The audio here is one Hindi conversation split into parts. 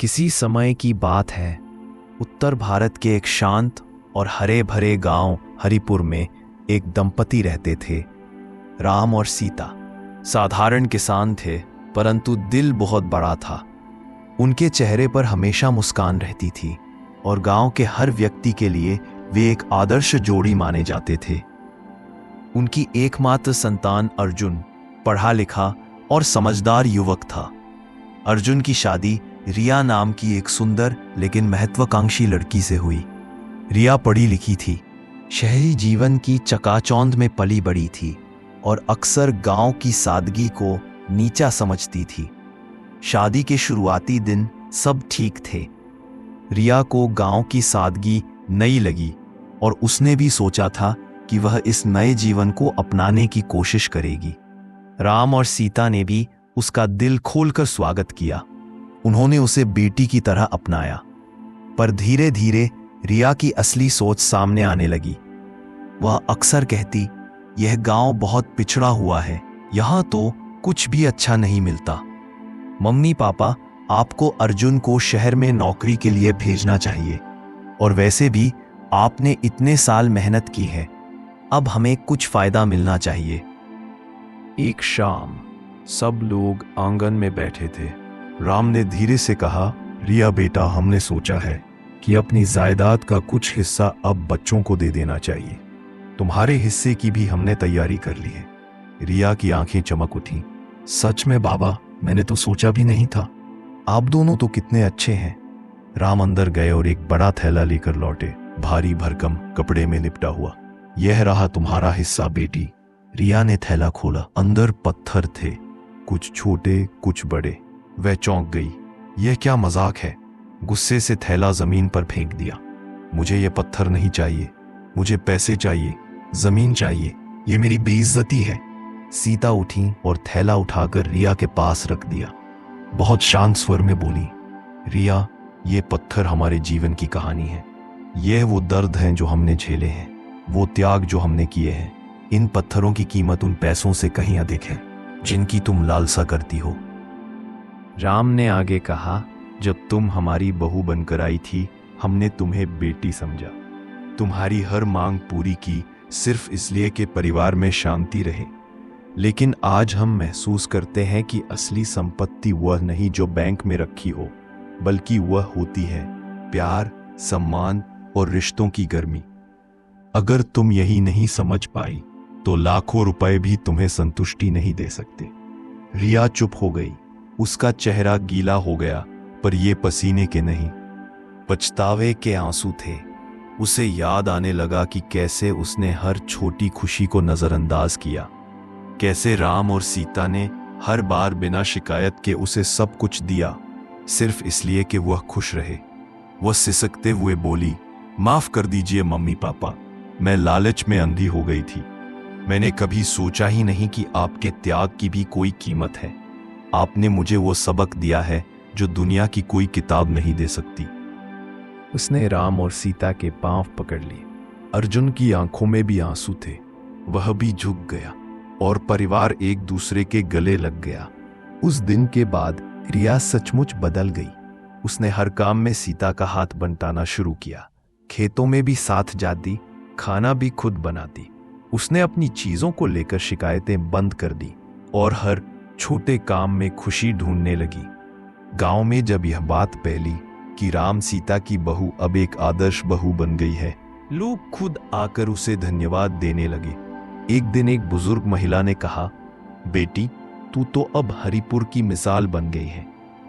किसी समय की बात है। उत्तर भारत के एक शांत और हरे भरे गांव हरिपुर में एक दंपति रहते थे, राम और सीता। साधारण किसान थे, परंतु दिल बहुत बड़ा था। उनके चेहरे पर हमेशा मुस्कान रहती थी और गांव के हर व्यक्ति के लिए वे एक आदर्श जोड़ी माने जाते थे। उनकी एकमात्र संतान अर्जुन पढ़ा लिखा और समझदार युवक था। अर्जुन की शादी रिया नाम की एक सुंदर लेकिन महत्वाकांक्षी लड़की से हुई। रिया पढ़ी लिखी थी, शहरी जीवन की चकाचौंध में पली बड़ी थी और अक्सर गांव की सादगी को नीचा समझती थी। शादी के शुरुआती दिन सब ठीक थे। रिया को गांव की सादगी नई लगी और उसने भी सोचा था कि वह इस नए जीवन को अपनाने की कोशिश करेगी। राम और सीता ने भी उसका दिल खोलकर स्वागत किया। उन्होंने उसे बेटी की तरह अपनाया। पर धीरे धीरे रिया की असली सोच सामने आने लगी। वह अक्सर कहती, यह गांव बहुत पिछड़ा हुआ है, यहां तो कुछ भी अच्छा नहीं मिलता। मम्मी पापा, आपको अर्जुन को शहर में नौकरी के लिए भेजना चाहिए, और वैसे भी आपने इतने साल मेहनत की है, अब हमें कुछ फायदा मिलना चाहिए। एक शाम सब लोग आंगन में बैठे थे। राम ने धीरे से कहा, रिया बेटा, हमने सोचा है कि अपनी जायदाद का कुछ हिस्सा अब बच्चों को दे देना चाहिए। तुम्हारे हिस्से की भी हमने तैयारी कर ली है। रिया की आंखें चमक उठी। सच में बाबा, मैंने तो सोचा भी नहीं था। आप दोनों तो कितने अच्छे हैं। राम अंदर गए और एक बड़ा थैला लेकर लौटे, भारी भरकम कपड़े में लिपटा हुआ। यह रहा तुम्हारा हिस्सा बेटी। रिया ने थैला खोला। अंदर पत्थर थे, कुछ छोटे कुछ बड़े। वह चौंक गई। यह क्या मजाक है। गुस्से से थैला जमीन पर फेंक दिया। मुझे ये पत्थर नहीं चाहिए, मुझे पैसे चाहिए, जमीन चाहिए, ये मेरी बेइज्जती है। सीता उठी और थैला उठाकर रिया के पास रख दिया। बहुत शांत स्वर में बोली, रिया, ये पत्थर हमारे जीवन की कहानी है। यह वो दर्द हैं जो हमने झेले हैं, वो त्याग जो हमने किए हैं। इन पत्थरों की कीमत उन पैसों से कहीं अधिक है जिनकी तुम लालसा करती हो। राम ने आगे कहा, जब तुम हमारी बहू बनकर आई थी, हमने तुम्हें बेटी समझा। तुम्हारी हर मांग पूरी की, सिर्फ इसलिए कि परिवार में शांति रहे। लेकिन आज हम महसूस करते हैं कि असली संपत्ति वह नहीं जो बैंक में रखी हो, बल्कि वह होती है प्यार, सम्मान और रिश्तों की गर्मी। अगर तुम यही नहीं समझ पाई तो लाखों रुपए भी तुम्हें संतुष्टि नहीं दे सकते। रिया चुप हो गई। उसका चेहरा गीला हो गया, पर ये पसीने के नहीं, पछतावे के आंसू थे। उसे याद आने लगा कि कैसे उसने हर छोटी खुशी को नजरअंदाज किया, कैसे राम और सीता ने हर बार बिना शिकायत के उसे सब कुछ दिया, सिर्फ इसलिए कि वह खुश रहे। वह सिसकते हुए बोली, माफ कर दीजिए मम्मी पापा, मैं लालच में अंधी हो गई थी। मैंने कभी सोचा ही नहीं कि आपके त्याग की भी कोई कीमत है। आपने मुझे वो सबक दिया है जो दुनिया की कोई किताब नहीं दे सकती। उसने राम और सीता के पांव पकड़ लिए। अर्जुन की आंखों में भी आंसू थे। वह भी झुक गया और परिवार एक दूसरे के गले लग गया। उस दिन के बाद रिया सचमुच बदल गई। उसने हर काम में सीता का हाथ बंटाना शुरू किया। खेतों में भी साथ जाती, खाना भी खुद बनाती। उसने अपनी चीजों को लेकर शिकायतें बंद कर दी और हर छोटे काम में खुशी ढूंढने लगी। गांव में जब यह बात फैली कि राम सीता की बहू अब एक आदर्श बहू बन गई है, लोग खुद आकर उसे धन्यवाद देने लगे। एक दिन एक बुजुर्ग महिला ने कहा, बेटी, तू तो अब हरिपुर की मिसाल बन गई है।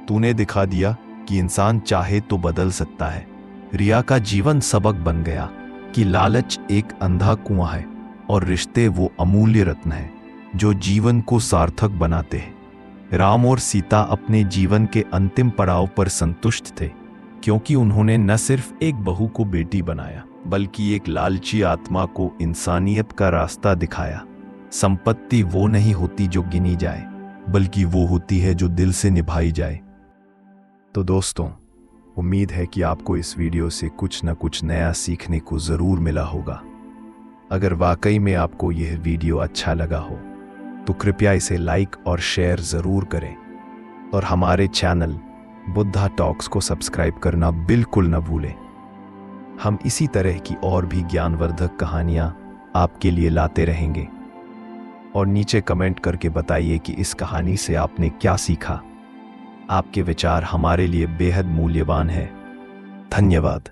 तूने दिखा दिया कि इंसान चाहे तो बदल सकता है। रिया का जीवन सबक बन गया कि लालच एक अंधा कुआं है और रिश्ते वो अमूल्य रत्न है जो जीवन को सार्थक बनाते हैं। राम और सीता अपने जीवन के अंतिम पड़ाव पर संतुष्ट थे, क्योंकि उन्होंने न सिर्फ एक बहू को बेटी बनाया, बल्कि एक लालची आत्मा को इंसानियत का रास्ता दिखाया। संपत्ति वो नहीं होती जो गिनी जाए, बल्कि वो होती है जो दिल से निभाई जाए। तो दोस्तों, उम्मीद है कि आपको इस वीडियो से कुछ न कुछ नया सीखने को जरूर मिला होगा। अगर वाकई में आपको यह वीडियो अच्छा लगा हो तो कृपया इसे लाइक और शेयर जरूर करें और हमारे चैनल बुद्धा टॉक्स को सब्सक्राइब करना बिल्कुल न भूलें। हम इसी तरह की और भी ज्ञानवर्धक कहानियां आपके लिए लाते रहेंगे। और नीचे कमेंट करके बताइए कि इस कहानी से आपने क्या सीखा। आपके विचार हमारे लिए बेहद मूल्यवान है। धन्यवाद।